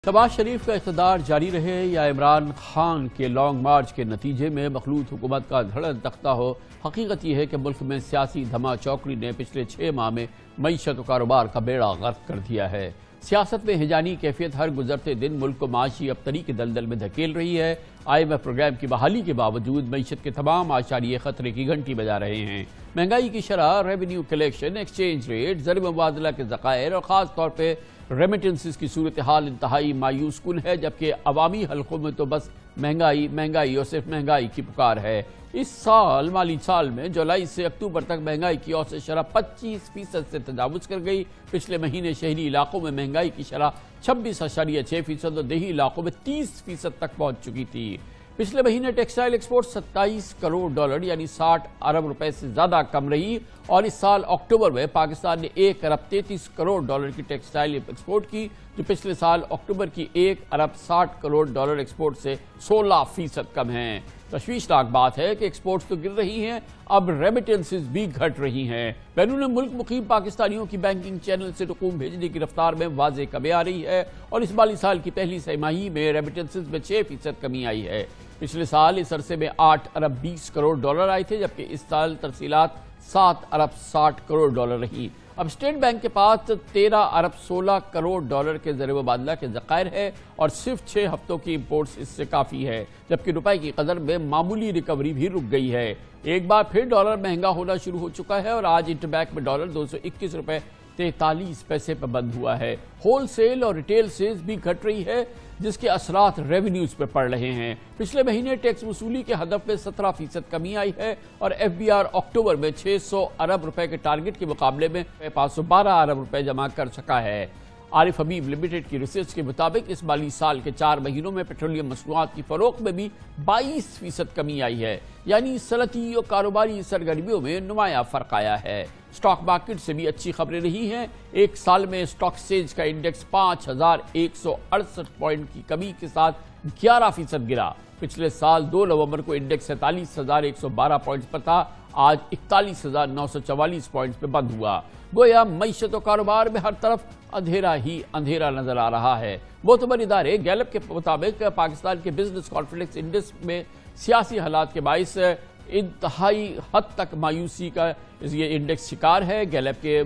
शहबाज शरीफ का इक़्तिदार जारी रहे या इमरान खान के लॉन्ग मार्च के नतीजे में मखलूत हुकूमत का धड़ल्ला तख्ता हो, हकीकत यह है कि मुल्क में सियासी धमा चौकड़ी ने पिछले 6 माह में मईशत और कारोबार का बेड़ा गर्क कर दिया है। सियासत में हिजानी कैफियत हर गुजरते दिन मुल्क को माशी अबतरी के दलदल में धकेल रही है। IMF प्रोग्राम की बहाली के बावजूद मईशत के तमाम आशारिये खतरे की घंटी बजा रहे हैं। महंगाई की शरह, रेवेन्यू कलेक्शन, एक्सचेंज रेट, ज़र मुबादला के ज़खायर और ख़ास तौर पर रेमिटेंसेस की सूरत हाल इंतहाई मायूस कुन है, जबकि अवामी हलकों में तो बस महंगाई महंगाई और सिर्फ महंगाई की पुकार है। इस साल माली साल में जुलाई से अक्टूबर तक महंगाई की औसत शरह 25% से तजावुज़ कर गई। पिछले महीने शहरी इलाकों में महंगाई की शरह 26.6% और देही इलाकों में 30% तक पहुंच चुकी थी। पिछले महीने टेक्सटाइल एक्सपोर्ट 27 करोड़ डॉलर यानी 60 अरब रुपए से ज़्यादा कम रही और इस साल अक्टूबर में पाकिस्तान ने 1 अरब 33 करोड़ डॉलर की टेक्सटाइल एक्सपोर्ट की, जो पिछले साल अक्टूबर की 1 अरब 60 करोड़ डॉलर एक्सपोर्ट से 16% कम है। तशवीशनाक बात है कि एक्सपोर्ट्स तो गिर रही हैं, अब रेमिटेंसेस भी घट रही हैं। बैरून मुल्क मुकीम पाकिस्तानियों की बैंकिंग चैनल से रकूम भेजने की रफ्तार में वाज़ेह कमी आ रही है और इस माली साल की पहली तिमाही में रेमिटेंसेस में 6% कमी आई है। पिछले साल इस अरसे में 8 अरब 20 करोड़ डॉलर आए थे, जबकि इस साल तरसीलात 7 अरब 60 करोड़ डॉलर रही। अब स्टेट बैंक के पास 13 अरब 16 करोड़ डॉलर के ज़र मुबादला के ज़खायर है और सिर्फ 6 हफ्तों की इंपोर्ट्स इससे काफ़ी है, जबकि रुपए की कदर में मामूली रिकवरी भी रुक गई है। एक बार फिर डॉलर महंगा होना शुरू हो चुका है और आज इंटरबैंक में डॉलर 221 रुपए 43 पैसे पर बंद हुआ है। होल सेल और रिटेल सेल्स भी घट रही है, जिसके असरात रेवेन्यूज पर पड़ रहे हैं। पिछले महीने टैक्स वसूली के हदफ में 17% कमी आई है और FBR अक्टूबर में 600 अरब रुपए के टारगेट के मुकाबले में 512 अरब रुपए जमा कर सका है। आरिफ हबीब लिमिटेड की रिसर्च के मुताबिक इस माली साल के 4 महीनों में पेट्रोलियम मसनूआत की फरोख्त में भी 22% कमी आई है, यानी सनती और कारोबारी सरगर्मियों में नुमाया फर्क आया है। स्टॉक मार्केट से भी अच्छी खबरें रही हैं। एक साल में स्टॉक एक्सचेंज का इंडेक्स 5168 पॉइंट की कमी के साथ 11% गिरा। पिछले साल 2 नवंबर को इंडेक्स 47,112 पॉइंट्स पर था, आज 41,944 पॉइंट्स पर बंद हुआ। गोया मईशत और कारोबार में हर तरफ अंधेरा ही अंधेरा नजर आ रहा है। मोतबर इदारे गैलप के मुताबिक पाकिस्तान के बिजनेस कॉन्फिडेंस इंडेक्स में सियासी हालात के बाइस इंतहाई हद तक मायूसी का ये इंडेक्स शिकार है। गैलप के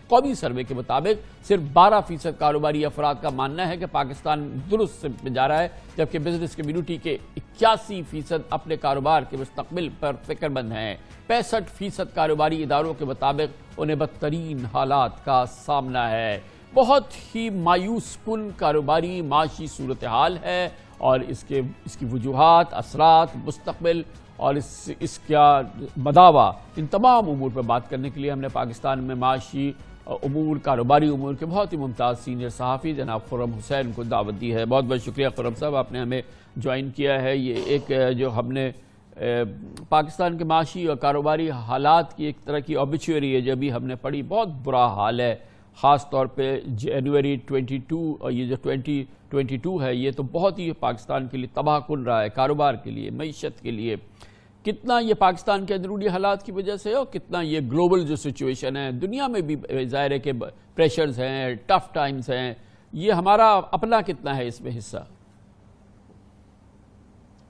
कौमी सर्वे के मुताबिक सिर्फ 12% कारोबारी अफराद का मानना है कि पाकिस्तान दुरुस्त में जा रहा है, जबकि बिजनेस कम्युनिटी के 81% अपने कारोबार के मुस्तकबिल पर फिक्रमंद हैं। 65% कारोबारी इदारों के मुताबिक उन्हें बदतरीन हालात का सामना है। बहुत ही मायूस कुन कारोबारी माशी सूरत हाल है और इसकी वजूहात, असरात, मुस्तकबिल और इसका मदावा, इन तमाम उमूर पर बात करने के लिए हमने पाकिस्तान में माशी उमूर, कारोबारी उमूर के बहुत ही मुमताज़ सीनियर सहाफ़ी जनाब खुर्रम हुसैन को दावत दी है। बहुत बहुत शुक्रिया खुर्रम साहब, आपने हमें ज्वाइन किया है। ये एक जो हमने पाकिस्तान के माशी और कारोबारी हालात की एक तरह की ऑबिचुअरी है जो अभी हमने पढ़ी, बहुत बुरा हाल है। ख़ास तौर पे जनवरी 22 और ये जो 2022 है, ये तो बहुत ही पाकिस्तान के लिए तबाहकुन रहा है, कारोबार के लिए, मईशत के लिए। कितना ये पाकिस्तान के अंदरूनी हालात की वजह से है और कितना ये ग्लोबल जो सिचुएशन है, दुनिया में भी ज़ाहिर है कि प्रेशर्स हैं, टफ टाइम्स हैं, ये हमारा अपना कितना है इसमें हिस्सा?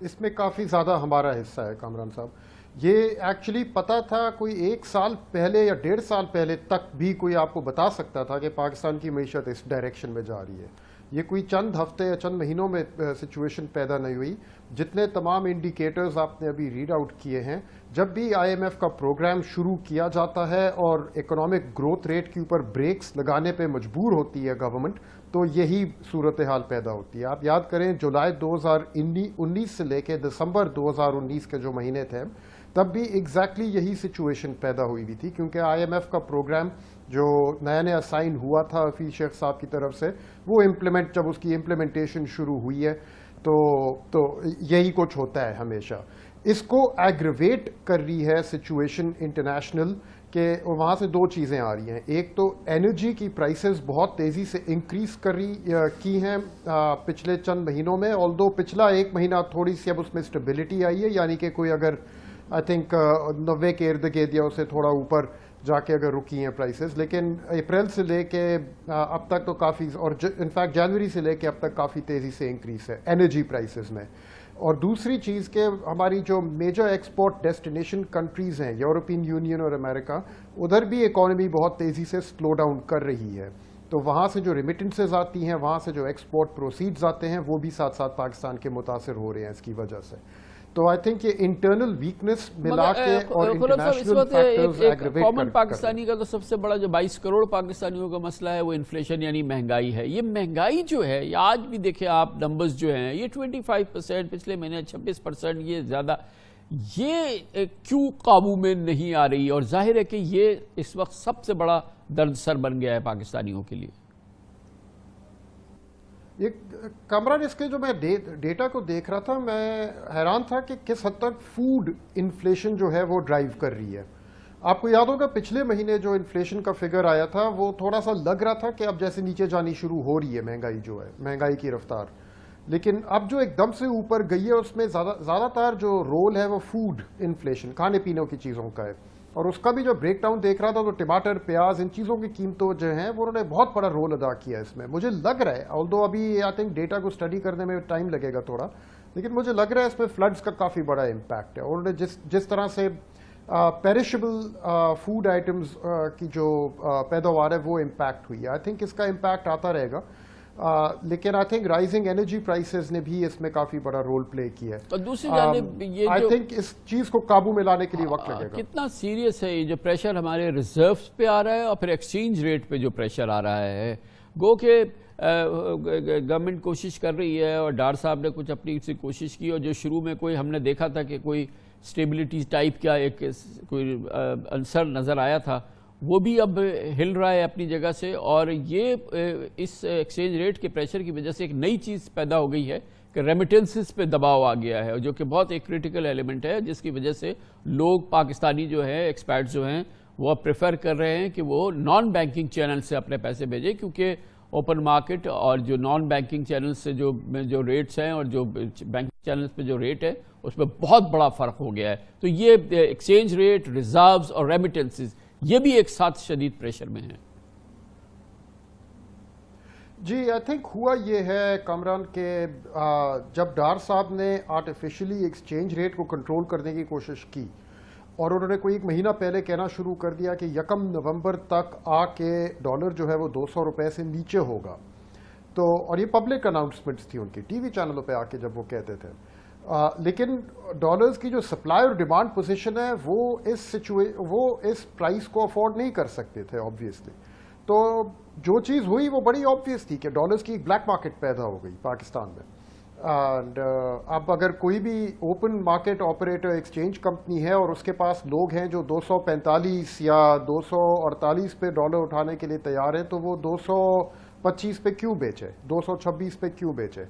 इसमें काफ़ी ज़्यादा हमारा हिस्सा है कामरान साहब। ये एक्चुअली पता था कोई 1 साल पहले या 1.5 साल पहले तक भी कोई आपको बता सकता था कि पाकिस्तान की मईशत इस डायरेक्शन में जा रही है। ये कोई चंद हफ्ते या चंद महीनों में सिचुएशन पैदा नहीं हुई। जितने तमाम इंडिकेटर्स आपने अभी रीड आउट किए हैं, जब भी IMF का प्रोग्राम शुरू किया जाता है और इकोनॉमिक ग्रोथ रेट के ऊपर ब्रेक्स लगाने पे मजबूर होती है गवर्नमेंट, तो यही सूरत हाल पैदा होती है। आप याद करें जुलाई 2019 से लेकर दिसंबर 2019 के जो महीने थे, तब भी एग्जैक्टली यही सिचुएशन पैदा हुई भी थी, क्योंकि IMF का प्रोग्राम जो नया नया साइन हुआ था हफीज शेख साहब की तरफ से, वो जब उसकी इम्प्लीमेंटेशन शुरू हुई है तो यही कुछ होता है हमेशा। इसको एग्रवेट कर रही है सिचुएशन इंटरनेशनल के, वहाँ से 2 चीज़ें आ रही हैं। एक तो एनर्जी की प्राइसेस बहुत तेज़ी से इंक्रीज की हैं पिछले चंद महीनों में, ऑल्दो पिछला 1 महीना थोड़ी सी अब उसमें स्टेबिलिटी आई है, यानी कि कोई अगर आई थिंक 90 के इर्द गिर्द या उससे थोड़ा ऊपर जा के अगर रुकी हैं प्राइसेस, लेकिन अप्रैल से लेके अब तक तो काफ़ी, और इनफैक्ट जनवरी से लेके अब तक काफ़ी तेज़ी से इंक्रीज है एनर्जी प्राइसेस में। और दूसरी चीज़ के हमारी जो मेजर एक्सपोर्ट डेस्टिनेशन कंट्रीज़ हैं, यूरोपियन यूनियन और अमेरिका, उधर भी इकॉनमी बहुत तेज़ी से स्लो डाउन कर रही है। तो वहाँ से जो रिमिटेंसेज आती हैं, वहाँ से जो एक्सपोर्ट प्रोसीड्स आते हैं, वो भी साथ साथ पाकिस्तान के मुतासिर हो रहे हैं इसकी वजह से। तो आई थिंक ये इंटरनल वीकनेस मिला के और international factors aggravate common Pakistani का तो सबसे बड़ा जो 22 करोड़ पाकिस्तानियों का मसला है वो इन्फ्लेशन यानी महंगाई है। ये महंगाई जो है, ये आज भी देखें आप नंबर्स जो हैं, ये 25%, पिछले महीने 26%, ये ज़्यादा, ये क्यों काबू में नहीं आ रही? और जाहिर है कि ये इस वक्त सबसे बड़ा दर्द सर बन गया है पाकिस्तानियों के लिए। ये कामरान, इसके जो मैं डेटा को देख रहा था, मैं हैरान था कि किस हद तक फूड इन्फ्लेशन जो है वो ड्राइव कर रही है। आपको याद होगा पिछले महीने जो इन्फ्लेशन का फिगर आया था, वो थोड़ा सा लग रहा था कि अब जैसे नीचे जानी शुरू हो रही है महंगाई, जो है महंगाई की रफ्तार, लेकिन अब जो एकदम से ऊपर गई है उसमें ज़्यादातर जो रोल है वो फूड इन्फ्लेशन, खाने पीने की चीज़ों का है। और उसका भी जो ब्रेक डाउन देख रहा था, तो टमाटर, प्याज, इन चीज़ों की कीमतों जो हैं वो उन्होंने बहुत बड़ा रोल अदा किया है इसमें। मुझे लग रहा है, ऑल्दो अभी आई थिंक डेटा को स्टडी करने में टाइम लगेगा थोड़ा, लेकिन मुझे लग रहा है इसमें फ्लड्स का काफ़ी बड़ा इम्पैक्ट है। और उन्होंने जिस तरह से पेरिशेबल फूड आइटम्स की जो पैदावार है वो इम्पैक्ट हुई है, आई थिंक इसका इम्पैक्ट आता रहेगा। लेकिन I think rising energy prices ने भी इसमें काफी बड़ा रोल प्ले किया है। और दूसरी जानिब ये आई थिंक इस चीज को काबू में लाने के लिए वक्त लगेगा। कितना सीरियस है ये जो प्रेशर हमारे रिजर्व्स पे आ रहा है और फिर एक्सचेंज रेट पे जो प्रेशर आ रहा है। गो के गवर्नमेंट कोशिश कर रही है और डार साहब ने कुछ अपनी से कोशिश की, और जो शुरू में कोई हमने देखा था कि कोई स्टेबिलिटी टाइप का एक कोई आंसर नज़र आया था, वो भी अब हिल रहा है अपनी जगह से। और ये इस एक्सचेंज रेट के प्रेशर की वजह से एक नई चीज़ पैदा हो गई है कि रेमिटेंसेस पे दबाव आ गया है, जो कि बहुत एक क्रिटिकल एलिमेंट है, जिसकी वजह से लोग पाकिस्तानी जो है, एक्सपर्ट्स जो हैं, वो अब प्रेफर कर रहे हैं कि वो नॉन बैंकिंग चैनल से अपने पैसे भेजें, क्योंकि ओपन मार्केट और जो नॉन बैंकिंग चैनल से जो रेट्स हैं और जो बैंकिंग चैनल्स पे जो रेट है उसमें बहुत बड़ा फ़र्क हो गया है। तो ये एक्सचेंज रेट, रिजर्व्स और रेमिटेंसेस, ये भी एक साथ शदीद प्रेशर में है। जी, आई थिंक हुआ ये है कामरान के जब डार साहब ने आर्टिफिशियली एक्सचेंज रेट को कंट्रोल करने की कोशिश की और उन्होंने कोई एक महीना पहले कहना शुरू कर दिया कि 1 नवंबर तक आके डॉलर जो है वो 200 रुपए से नीचे होगा, तो और ये पब्लिक अनाउंसमेंट्स थी उनकी, टीवी चैनलों पे आके जब वो कहते थे। लेकिन डॉलर्स की जो सप्लाई और डिमांड पोजीशन है वो इस प्राइस को अफोर्ड नहीं कर सकते थे ऑब्वियसली। तो जो चीज़ हुई वो बड़ी ऑब्वियस थी कि डॉलर्स की एक ब्लैक मार्केट पैदा हो गई पाकिस्तान में। एंड अब अगर कोई भी open market operator exchange company है और उसके पास लोग हैं जो 245 या 248 पे डॉलर उठाने के लिए तैयार है, तो वो 225 पे क्यों बेचे, 226 पे क्यों बेचे?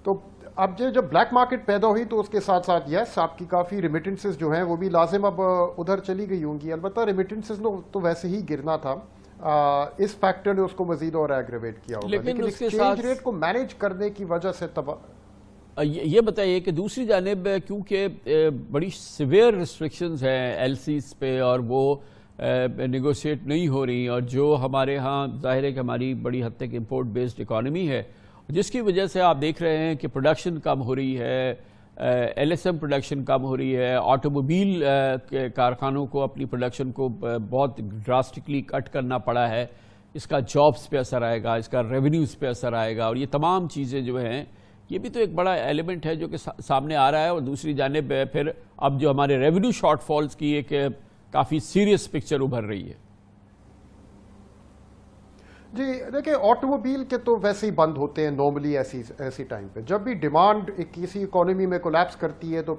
तो अब जब ब्लैक मार्केट पैदा हुई तो उसके साथ साथ यस, आपकी काफ़ी रिमिटेंसेस जो हैं वो भी लाजिम अब उधर चली गई होंगी। अलबत्ता रिमिटेंसेस तो वैसे ही गिरना था, इस फैक्टर ने उसको मजीद और एग्रेवेट किया होगा, लेकिन एक्सचेंज रेट को मैनेज करने की वजह से ये बताइए कि दूसरी जानिब क्योंकि बड़ी सिवियर रिस्ट्रिक्शंस हैं एलसीज पे और वो नेगोशिएट नहीं हो रही, और जो हमारे यहाँ जाहिर है कि हमारी बड़ी हद तक इम्पोर्ट बेस्ड इकॉनमी है, जिसकी वजह से आप देख रहे हैं कि प्रोडक्शन कम हो रही है, एलएसएम प्रोडक्शन कम हो रही है, ऑटोमोबाइल के कारखानों को अपनी प्रोडक्शन को बहुत ड्रास्टिकली कट करना पड़ा है। इसका जॉब्स पे असर आएगा, इसका रेवेन्यूज़ पे असर आएगा, और ये तमाम चीज़ें जो हैं ये भी तो एक बड़ा एलिमेंट है जो कि सामने आ रहा है। और दूसरी जानिब फिर अब जो हमारे रेवेन्यू शॉर्टफॉल्स की एक काफ़ी सीरियस पिक्चर उभर रही है। जी देखिए, ऑटोमोबाइल के तो वैसे ही बंद होते हैं नॉर्मली ऐसी टाइम पे। जब भी डिमांड किसी इकोनॉमी में कोलैप्स करती है तो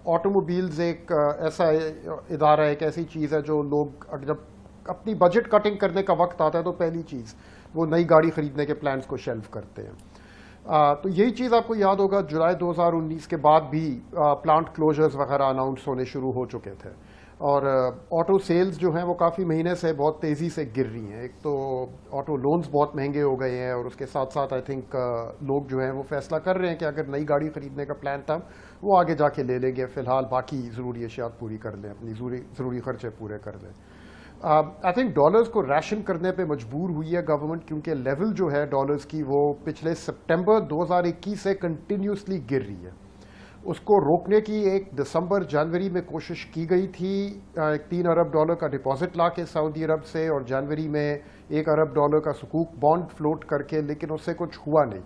ऑटोमोबाइल्स एक ऐसा इदारा है, एक ऐसी चीज़ है जो लोग जब अपनी बजट कटिंग करने का वक्त आता है तो पहली चीज़ वो नई गाड़ी खरीदने के प्लान्स को शेल्फ करते हैं। तो यही चीज़ आपको याद होगा, जुलाई 2019 के बाद भी प्लांट क्लोजर्स वगैरह अनाउंस होने शुरू हो चुके थे, और ऑटो सेल्स जो हैं वो काफ़ी महीने से बहुत तेज़ी से गिर रही हैं। एक तो ऑटो लोन्स बहुत महंगे हो गए हैं, और उसके साथ साथ आई थिंक लोग जो हैं वो फैसला कर रहे हैं कि अगर नई गाड़ी खरीदने का प्लान था वो आगे जाके ले लेंगे, फ़िलहाल बाकी ज़रूरी अशियात पूरी कर लें, अपनी ज़रूरी खर्चे पूरे कर लें। आई थिंक डॉलर्स को रैशन करने पे मजबूर हुई है गवर्नमेंट, क्योंकि लेवल जो है डॉलर्स की वो पिछले सितंबर 2021 से कंटिन्यूसली गिर रही है। उसको रोकने की एक दिसंबर जनवरी में कोशिश की गई थी, 3 अरब डॉलर का डिपॉजिट ला के सऊदी अरब से, और जनवरी में 1 अरब डॉलर का सुकूक बॉन्ड फ्लोट करके, लेकिन उससे कुछ हुआ नहीं।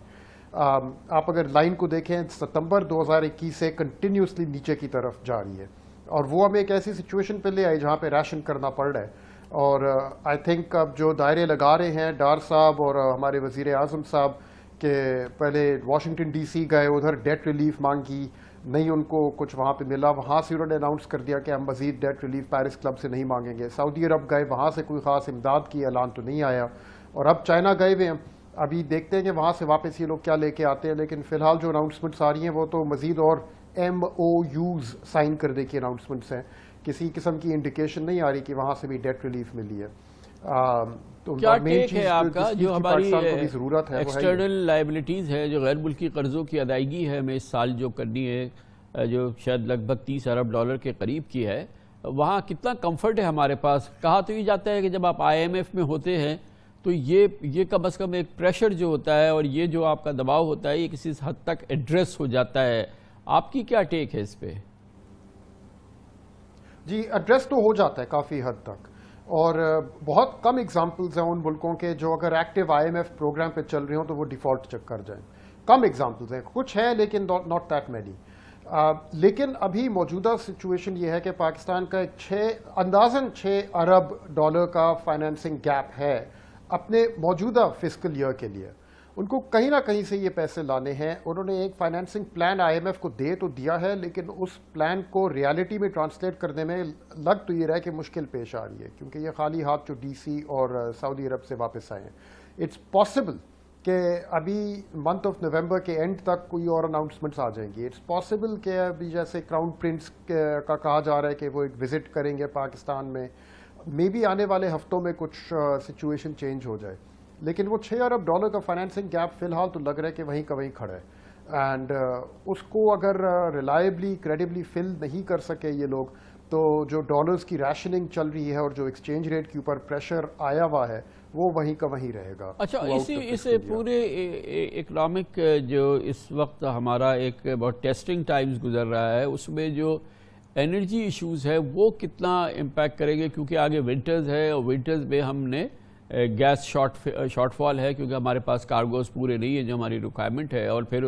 आप अगर लाइन को देखें, सितंबर 2021 से कंटिन्यूसली नीचे की तरफ जा रही है, और वो हमें एक ऐसी सिचुएशन पे ले आई जहाँ पे राशन करना पड़ रहा है। और आई थिंक अब जो दायरे लगा रहे हैं डार साहब और हमारे वज़ीर आज़म साहब के, पहले वाशिंगटन DC गए, उधर डेट रिलीफ मांगी, नहीं उनको कुछ वहाँ पे मिला, वहाँ से उन्होंने अनाउंस कर दिया कि हम मज़ीद डेट रिलीफ पेरिस क्लब से नहीं मांगेंगे। सऊदी अरब गए, वहाँ से कोई ख़ास इमदाद की ऐलान तो नहीं आया, और अब चाइना गए हुए हैं। अभी देखते हैं कि वहाँ से वापस ये लोग क्या लेके आते हैं, लेकिन फ़िलहाल जो अनाउंसमेंट्स आ रही हैं वो तो मज़ीद और MOUs साइन करने की अनाउंसमेंट्स हैं। किसी किस्म की इंडिकेशन नहीं आ रही कि वहाँ से भी डेट रिलीफ मिली है। तो क्या मेन टेक है चीज़ आपका जिसकी जो हमारी पाकिस्तान को भी ज़रूरत है वो है एक्सटर्नल लाइबिलिटीज़ है, जो गैर मुल्की कर्ज़ों की अदायगी है हमें इस साल जो करनी है, जो शायद लगभग 30 अरब डॉलर के करीब की है, वहाँ कितना कंफर्ट है हमारे पास? कहा तो ये जाता है कि जब आप IMF में होते हैं तो ये कम अज़ कम एक प्रेशर जो होता है और ये जो आपका दबाव होता है, ये किसी हद तक एड्रेस हो जाता है। आपकी क्या टेक है इस पे? जी, एड्रेस तो हो जाता है काफ़ी हद तक, और बहुत कम एग्जांपल्स हैं उन मुल्कों के जो अगर एक्टिव IMF प्रोग्राम पे चल रहे हो तो वो डिफ़ॉल्ट चेक कर जाएं। कम एग्जांपल्स हैं, कुछ है लेकिन नॉट दैट मैनी। लेकिन अभी मौजूदा सिचुएशन ये है कि पाकिस्तान का अंदाज़न 6 अरब डॉलर का फाइनेंसिंग गैप है अपने मौजूदा फिस्कल ईयर के लिए। उनको कहीं ना कहीं से ये पैसे लाने हैं। उन्होंने एक फाइनेंसिंग प्लान IMF को दे तो दिया है, लेकिन उस प्लान को रियलिटी में ट्रांसलेट करने में लग तो ये रहा है कि मुश्किल पेश आ रही है, क्योंकि ये खाली हाथ जो DC और सऊदी अरब से वापस आए हैं। इट्स पॉसिबल कि अभी मंथ ऑफ नवंबर के एंड तक कोई और अनाउंसमेंट्स आ जाएंगी। इट्स पॉसिबल कि अभी जैसे क्राउन प्रिंस का कहा जा रहा है कि वो एक विजिट करेंगे पाकिस्तान में, मे बी आने वाले हफ्तों में कुछ सिचुएशन चेंज हो जाए। लेकिन वो 6 अरब डॉलर का फाइनेंसिंग गैप फिलहाल तो लग रहा है कि वहीं का वहीं खड़ा है, एंड उसको अगर रिलायबली क्रेडिबली फिल नहीं कर सके ये लोग, तो जो डॉलर्स की रैशनिंग चल रही है और जो एक्सचेंज रेट के ऊपर प्रेशर आया हुआ है वो वहीं का वहीं रहेगा। अच्छा, इस पूरे इकोनॉमिक जो इस वक्त हमारा एक बहुत टेस्टिंग टाइम्स गुजर रहा है, उसमें जो एनर्जी इश्यूज़ है वो कितना इम्पैक्ट करेंगे? क्योंकि आगे विंटर्स है और विंटर्स में हमने गैस शॉर्टफॉल है, क्योंकि हमारे पास कार्गोज पूरे नहीं है जो हमारी रिक्वायरमेंट है, और फिर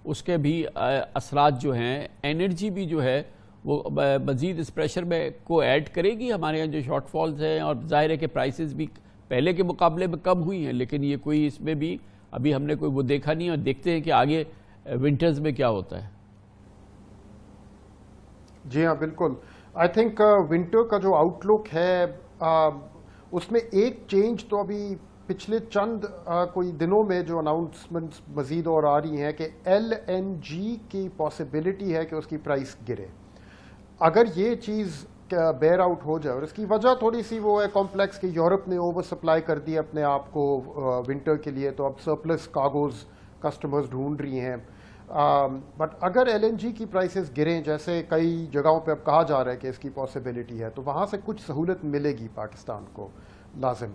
उसके भी असरात जो हैं, एनर्जी भी जो है वो मज़ीद इस प्रेशर में को ऐड करेगी हमारे यहाँ जो शॉर्टफॉल्स हैं। और ज़ाहिर है कि प्राइसेस भी पहले के मुकाबले में कम हुई हैं, लेकिन ये कोई इसमें भी अभी हमने कोई वो देखा नहीं है, और देखते हैं कि आगे विंटर्स में क्या होता है। जी हाँ, बिल्कुल। आई थिंक विंटर का जो आउटलुक है उसमें एक चेंज तो अभी पिछले चंद कोई दिनों में जो अनाउंसमेंट्स मजीद और आ रही हैं कि LNG की पॉसिबिलिटी है कि उसकी प्राइस गिरे। अगर ये चीज़ बेयर आउट हो जाए, और इसकी वजह थोड़ी सी वो है कॉम्प्लेक्स कि यूरोप ने ओवर सप्लाई कर दी अपने आप को विंटर के लिए, तो अब सरप्लस कार्गोज कस्टमर्स ढूंढ रही हैं। बट अगर LNG की प्राइसेस गिरें, जैसे कई जगहों पे अब कहा जा रहा है कि इसकी पॉसिबिलिटी है, तो वहाँ से कुछ सहूलत मिलेगी पाकिस्तान को लाजिम।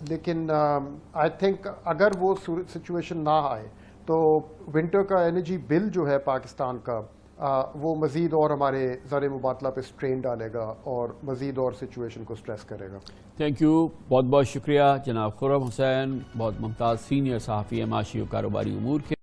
लेकिन आई थिंक अगर वो सिचुएशन ना आए तो विंटर का एनर्जी बिल जो है पाकिस्तान का वो मज़ीद और हमारे ज़र मुबादला पे स्ट्रेन डालेगा और मज़ीद और सिचुएशन को स्ट्रेस करेगा। थैंक यू, बहुत बहुत शुक्रिया जनाब खुर्रम हुसैन, बहुत मुमताज़ सीनियर सहाफ़ी माशी और कारोबारी उमूर के।